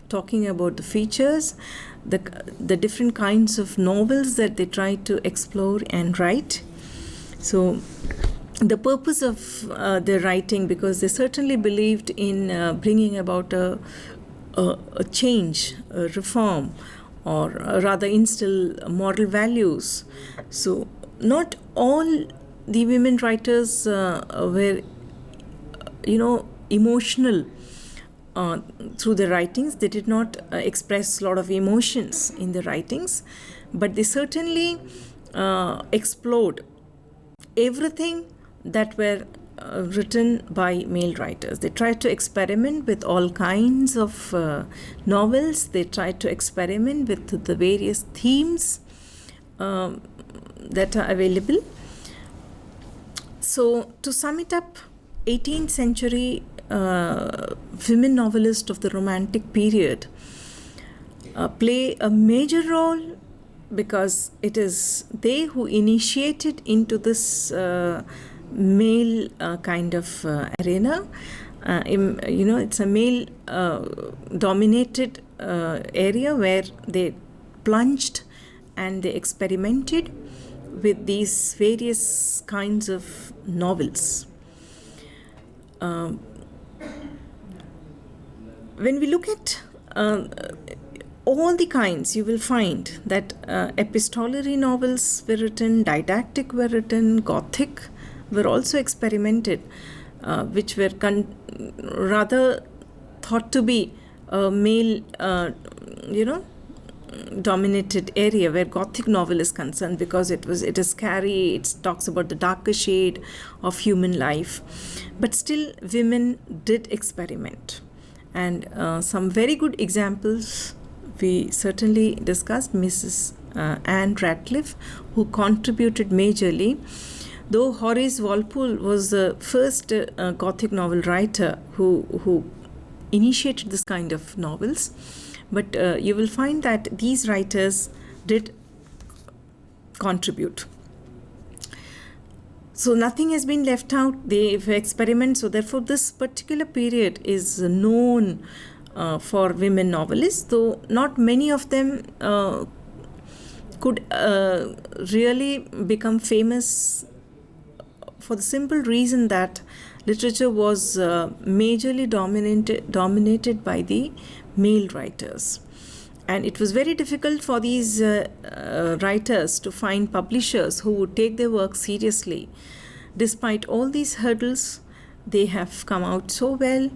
talking about the features, the different kinds of novels that they try to explore and write. So the purpose of their writing, because they certainly believed in bringing about a change, a reform, or rather instill moral values. So not all the women writers were emotional through their writings. They did not express a lot of emotions in their writings, but they certainly explored everything that were written by male writers. They tried to experiment with all kinds of novels. They tried to experiment with the various themes that are available. So to sum it up, 18th century women novelists of the Romantic period play a major role, because it is they who initiated into this male kind of arena. It's a male dominated area where they plunged and they experimented with these various kinds of novels. When we look at all the kinds, you will find that epistolary novels were written, didactic were written, Gothic were also experimented, which were rather thought to be a male, dominated area where Gothic novel is concerned, because it is scary. It talks about the darker shade of human life, but still women did experiment, and some very good examples we certainly discussed. Mrs. Anne Radcliffe, who contributed majorly, though Horace Walpole was the first Gothic novel writer who initiated this kind of novels. But you will find that these writers did contribute. So nothing has been left out. They've experimented. So therefore, this particular period is known for women novelists, though not many of them could really become famous, for the simple reason that literature was majorly dominated by the male writers, and it was very difficult for these writers to find publishers who would take their work seriously. Despite all these hurdles, they have come out so well,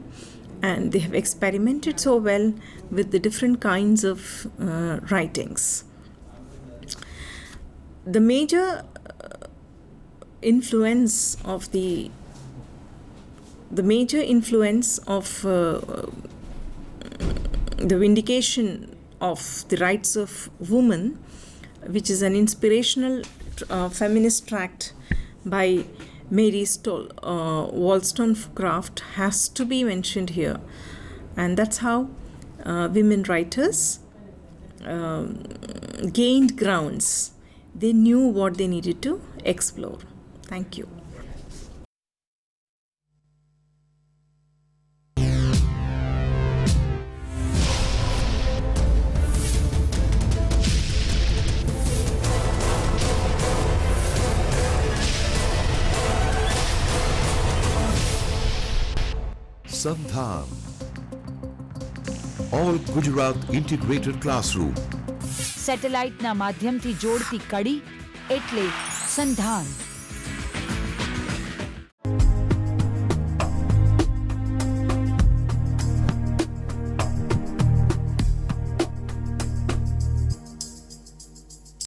and they have experimented so well with the different kinds of writings. The major influence of the vindication of the rights of women, which is an inspirational feminist tract by Mary Wollstonecraft, has to be mentioned here. And that's how women writers gained grounds. They knew what they needed to explore. Thank you. Sandhan, All Gujarat Integrated Classroom. સેટેલાઇટના માધ્યમથી જોડતી કડી એટલે સંધાન.